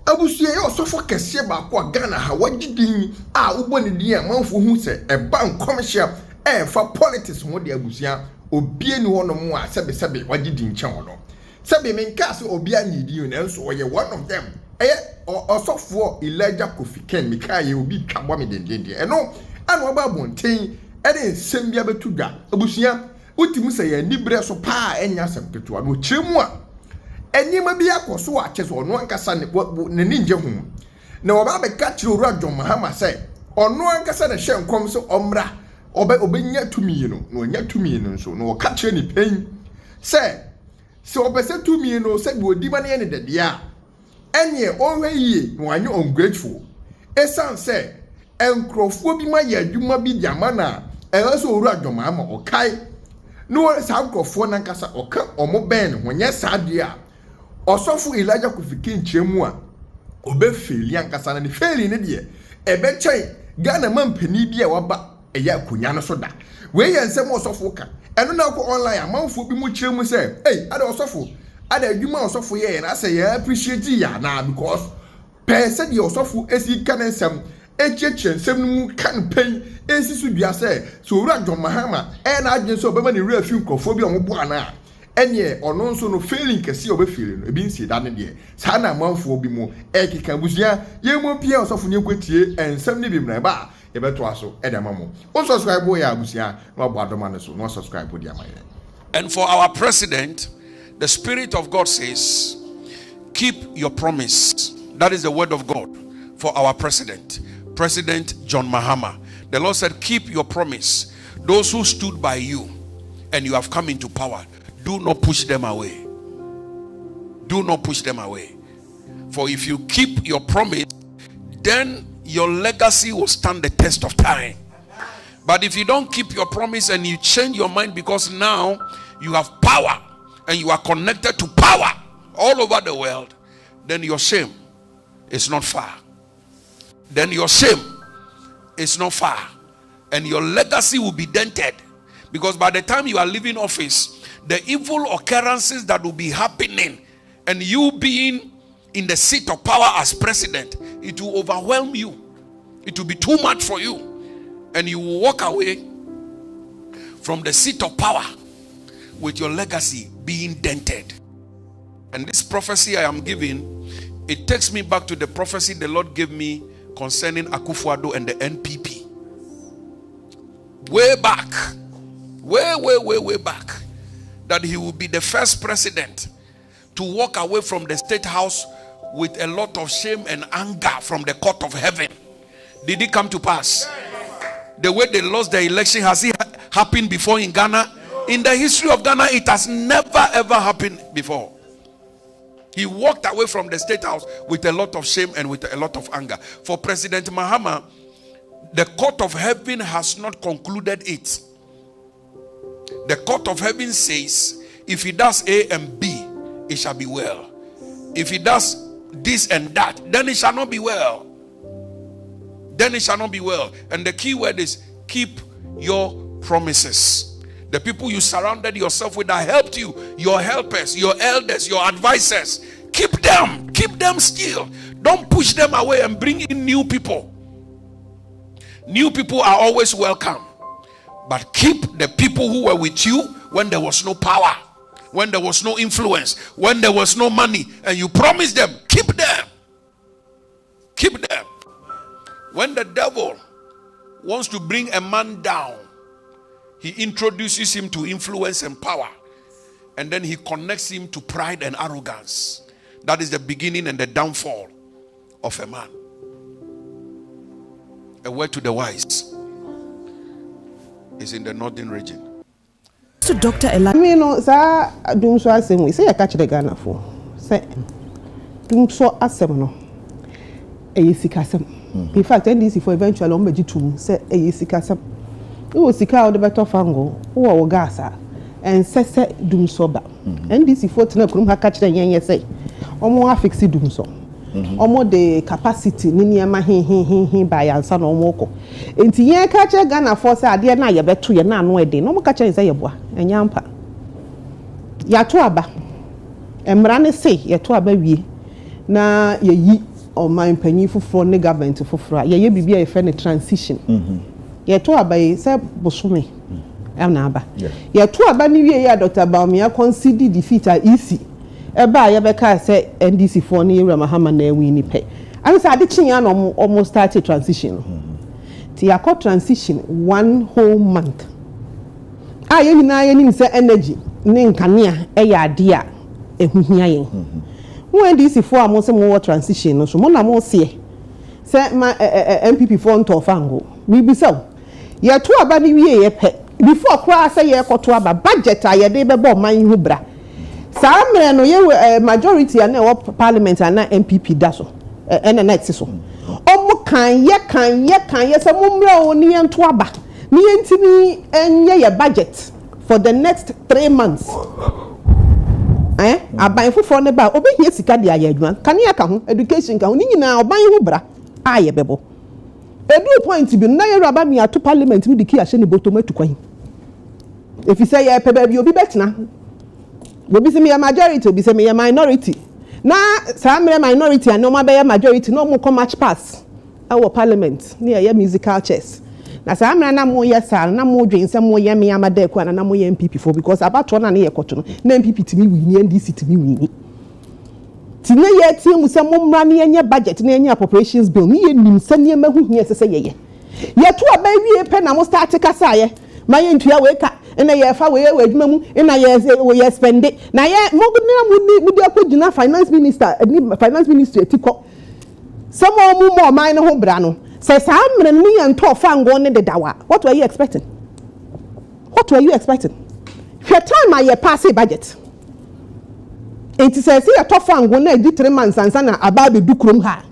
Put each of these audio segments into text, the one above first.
abusuye yo sofo kese ba kwa Ghana ha wagidin a uboni din amanfo hu se e ban commercial fa politics ho de abusuya obie ni hono mu a sebe wagidin nche hono sebe menka se obi anyidi na nso oye one of them osofo Elijah Kofi Ken mikaye obi twabo me dendende eno anu oba bonten ede nsem bia betu dwa abusuya utimu se ya nibre so pa enya sempeto no chiremu a enima bi akoso a cheso ono ankasa ne ninje hu na oba be ka chiro ru adwon Mahama say ono ankasa na hye nkom so omra obenya tumi no no nya tumi no so no ka chire ni pen say se obese tumi no say bi odima ne ne dede a enye onwe yie no anyo ungrateful esan say enkrofo bi ma ya adwuma bi diama na so ru adwon Mahama okai no sa enkrofo na ankasa oka omo ben ho nya sade a osofo Elijah Kofi Ken chemu a obe feli ankasa na ne feli ne de ebe chen Ghana mampani bi a waba eya akonya no so da we yensem osofo ka eno na ko online amanfo bi mu chemu say ada osofo ada adwuma osofo ye na say ya appreciate ya na because person the osofo esi kanensem echeche nsem mu kan pen esi su dua say so ru adwon Mahama na adwen so obema ne ru afi nkofo bi omo bo ana enye ono nso no feeling kesi obefeel no ebi nsi da ne de sa na amanfo bi mu ekeka busia ye mo pia osofo ne kwatie ensem ne bi mra ba ye beto aso e de mamo o subscribe ya busia no abo adoma ne so no subscribe di amaye. And for our president, the Spirit of God says, keep your promise. That is the word of God for our president, President John Mahama. The Lord said, keep your promise. Those who stood by you and you have come into power, do not push them away. Do not push them away. For if you keep your promise, then your legacy will stand the test of time. But if you don't keep your promise and you change your mind because now you have power and you are connected to power all over the world, then your shame is not far. Then your shame is not far. And your legacy will be dented. Because by the time you are leaving office, the evil occurrences that will be happening and you being in the seat of power as president, it will overwhelm you. It will be too much for you. And you will walk away from the seat of power with your legacy being dented. And this prophecy I am giving, it takes me back to the prophecy the Lord gave me concerning Akufo-Addo and the NPP. Way back, way back, that he will be the first president to walk away from the state house with a lot of shame and anger from the court of heaven. Did it come to pass? The way they lost the election, has it happened before in Ghana? In the history of Ghana, it has never ever happened before. He walked away from the state house with a lot of shame and with a lot of anger. For President Mahama, the court of heaven has not concluded it. The court of heaven says, if he does A and B, it shall be well. If he does this and that, then it shall not be well. Then it shall not be well. And the key word is keep your promises. The people you surrounded yourself with that helped you, your helpers, your elders, your advisors, keep them still. Don't push them away and bring in new people. New people are always welcome. But keep the people who were with you when there was no power, when there was no influence, when there was no money, and you promised them, keep them. Keep them. When the devil wants to bring a man down, he introduces him to influence and power, and then he connects him to pride and arrogance. That is the beginning and the downfall of a man. A word to the wise is in the northern region. So Dr. Ella, sa dum so asem we say ya catch the Ghana for. Say dum so asem no. Sikasem. In fact, NDC for eventually on bejitum say sikasem. We sika o de beto fango, o gasa and say dum so ba. NDC for tena kurum ha catch the yen say. Omo afixi dum so. Omo the capacity ni niema hin by ansa na omo ko. Enti yen ka che Ghana for say ade na ye beto ye na anu ede. No mo ka che say ye boa. Enya mpa. Ya to aba. Emra ne say ye to aba wie. Na ye yi ɔman panyin foforɔ ne government foforɔ yɛyɛ biribi a yɛfrɛ no transition yɛto aba yi sɛ bosome ɛna aba yɛto aba ne wie yɛ Dr. Bawumia concede defeat a EC ɛba a yɛbɛka sɛ NDC foɔ ne yɛwura Mahama na ɛwi ni pɛ ɛno sɛ ade kyenyɛ na ɔmo start transition ti yɛakɔ transition 1 whole month a yɛn nyinaa yɛnim sɛ energy ne nkanea ɛyɛ ade a ɛhuhia yɛn mo NDC foɔ a mo sɛ mo wɔ transition no so mo na mo seɛ sɛ ma MPP foɔ ntɔfango mibisa yɛto aba ne wie yɛpɛ before koraa sɛ yɛkɔto aba budget a yɛde bɛbɔ ɔman ho bra saa mmerɛ no yɛ majority a na ɛwɔ parliament a na MPP da so ɛna na ɛte so ɔmo kan yɛ sɛ mo mmerɛ o ne yɛnto aba ne yɛntimi ɛnyɛ yɛ budget for the next 3 months aban foforɔ ne ba obɛhia sika de ayɛ adwuma kanea ka ho education ka ho ne nyinaa ɔban ho bra a yɛbɛbɔ edu point bi na yɛwura ba mi ato parliament mi de ki ahyɛ ne bottom atukwan efisɛ yɛ pɛ baabi obi bɛtena obi sɛ meyɛ majority obi sɛ meyɛ minority na saa mmerɛ minority a nneɛma bɛyɛ majority na ɔmo kɔ match pass ɛwɔ parliament ne yɛyɛ musical chairs na saa mmerɛ na mo yɛ saa na mo dwen sɛ mo yɛ meyama dɛ kɔ na mo yɛ MPP fo because abatoɔ na ne yɛ kɔto no na MPP timi wi ni NDC timi wi ni tine yɛ tie mu sɛ mo mmra ne yɛnyɛ budget ne yɛnyɛ appropriations bill ne yɛ nim sɛ nneɛma hu hia sɛ sɛ yɛyɛ yɛto aba wie pɛ na mo start kasa yɛ ma yɛ ntua wei ka na yɛ fa wei wɔ adwuma mu na yɛ spend na yɛ mo de akɔgyina finance minister etikɔ sɛ mo ɔman ne ho bra no sɛ saa mmerɛ no yɛ ntɔ fango ne dedawa what were you expecting hwɛ time a yɛ pass budget enti sɛ sɛ yɛtɔ fango na edi 3 months ansa na aba be du kurom ha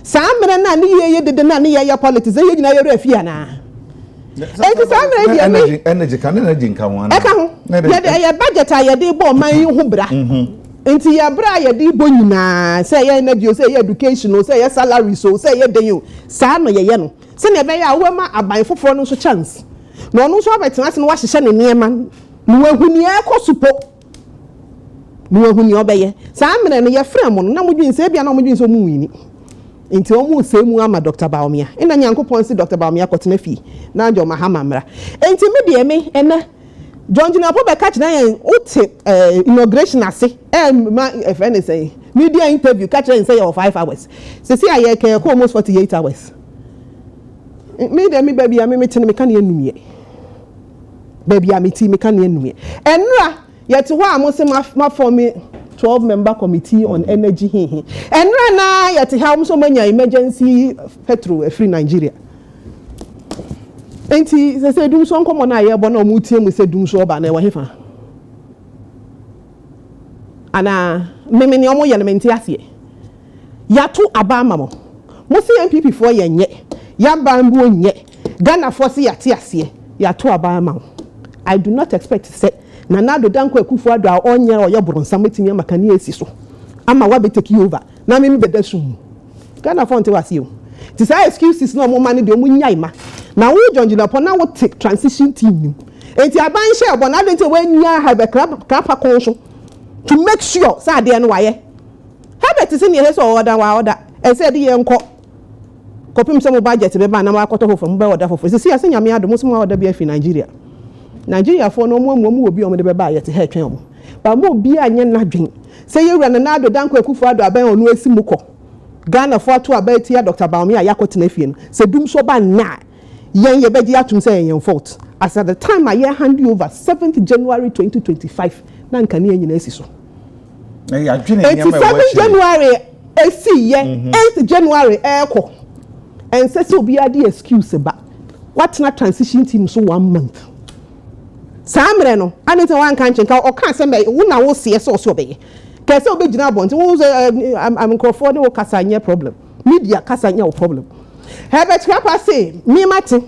saa mmerɛ na ne yɛ dede na ne yɛ politics yɛ nyina yɛ refia na enti saa mmerɛ deɛ me energy kan energy nka ho ɛka ho yɛ budget a yɛde bɔ ɔman yi ho bra enti yɛ bra a yɛde bɔ nyinaa sɛ yɛ energy sɛ yɛ education sɛ yɛ salary so sɛ yɛ den yo saa no yɛyɛ no sɛ ne ɛbɛyɛ a woma aban foforɔ no so chance na ɔno nso abɛtena ase no wahyehyɛ ne nneɛma no wahuni ɛkɔ supo no wahuni ɔbɛyɛ saa mmerɛ no yɛfrɛ mo no na modwen sɛ bia na modwen sɛ mu wini enti ɔmo sɛ mu ama Dr. Bawumia ina nyankopɔn si Dr. Bawumia kɔtena fi na John Mahama mmra enti me deɛ me ɛnɛ John Jinapo be catch na yen ote inauguration ase ma friend say media interview catch and say your 5 hours say see aye ke almost 48 hours me dem me baby me tene me kan enum ye baby am ti me kan enum ye enra yet ho am say ma form 12 member committee on energy enra na yet how so manya emergency petrol free Nigeria enti se dum so nkomo na ye bo na omu tie mu se dum so ba na e wo hefa ana meme ne omo ye ne menti ase ya to aba mamo mo se MPP fo ye nye ya ba mbu nye Ghana fo se ya te ase ya to aba mamo I do not expect say na nado danko akufo ado a onye oye boronsam metimi amaka ne esi so ama wa be take over na me beda sum Ghana fo nte wase o ti say excuses no mo mane de mo nyai ma na wo John Jinapo na wo take transition team enti aban share bo na de nte we nya have krapa konso to make sure say de no waye habet se ne he so order e say de ye nko kopim se mo budget be ba na ma akoto fofo mo be order fofo se sia se nyame ado mo so mo order be afi Nigeria for no mo obi o mo de be ba ye te he twen o ba mo obi anye na dwen se ye wura na ado danko akufo ado aban onu asi mu ko Ghana for to abeti ya Dr. Bawumia yakotena afie no se dum so ba na yen ye beji atum se yen fault as at the time I hand you over 7th January 2025 na nka ne nyina asi so na ya dwene nyama e wa 7th January esi ye 8th January eko and say so be ade excuse ba what na transition team so 1 month samre no anete wan kan chenka o kan se me wo na wo se so so be ye kese obegina abonte wo am microphone wo kasanya problem media kasanya wo problem Herbert Krapa say me mate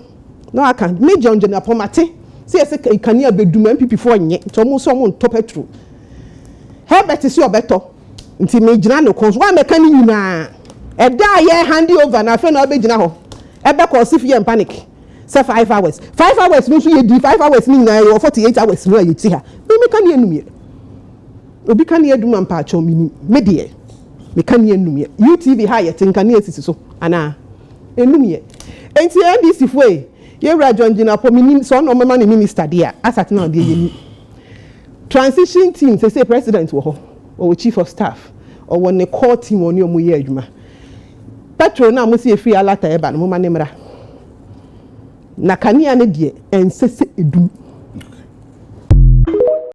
no aka me John Jinapo mate say ese kania bedum MPP fo nye to mo so mo ntop petrol Herbert si obeto nti me gina no konso wa meka ni nyina e da ye hand over na fe na obegina ho ebe ko si fie panic say 5 hours no so ye di 5 hours ni na 48 hours no ye ti ha me meka ni enum ye obi kan ye dum ampa acho mini me de meka ne enum ye UTV ha ye tinka ne esisi so ana enum ye enti NDC fo e ye wura John Gina po minim so no mama ne minister dia asate na de ye transition team say president wo ho or chief of staff or when the core team oni omo ye adwuma petro na mo se free alata e ba no mama ne mra na kanea ne de ensese edum